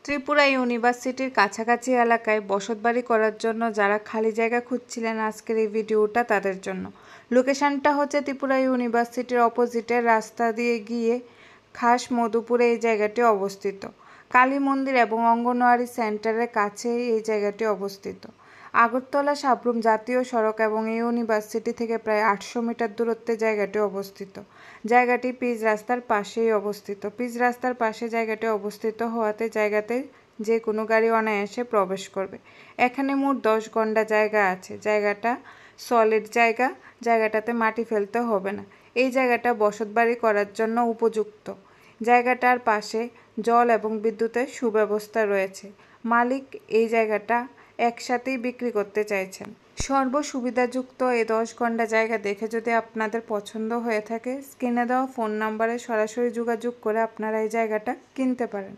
ত্রিপুরা ইউনিভার্সিটির কাছাকাছি এলাকায় বসতবাড়ি করার জন্য যারা খালি জায়গা খুঁজছিলেন, আজকের এই ভিডিওটা তাদের জন্য। লোকেশনটা হচ্ছে ত্রিপুরা ইউনিভার্সিটির অপোজিটের রাস্তা দিয়ে গিয়ে খাস মধুপুরে এই জায়গাটি অবস্থিত। কালী মন্দির এবং অঙ্গনওয়াড়ি সেন্টারের কাছে এই জায়গাটি অবস্থিত। আগরতলা সাবরুম জাতীয় সড়ক এবং এই ইউনিভার্সিটি থেকে প্রায় 800 মিটার দূরত্বে জায়গাটি অবস্থিত। জায়গাটি পিচ রাস্তার পাশেই অবস্থিত। পিচ রাস্তার পাশে জায়গাটি অবস্থিত হওয়াতে জায়গাতে যে কোনো গাড়ি অনায়াসে প্রবেশ করবে। এখানে মোট 10 গন্ডা জায়গা আছে। জায়গাটা সলিড জায়গা, জায়গাটাতে মাটি ফেলতে হবে না। এই জায়গাটা বসতবাড়ি করার জন্য উপযুক্ত। জায়গাটার পাশে জল এবং বিদ্যুতের সুব্যবস্থা রয়েছে। মালিক এই জায়গাটা একসাথেই বিক্রি করতে চাইছেন। সর্বসুবিধাযুক্ত এই 10 গন্ডা জায়গা দেখে যদি আপনাদের পছন্দ হয়ে থাকে, স্ক্রিনে দেওয়া ফোন নাম্বারে সরাসরি যোগাযোগ করে আপনারা এই জায়গাটা কিনতে পারেন।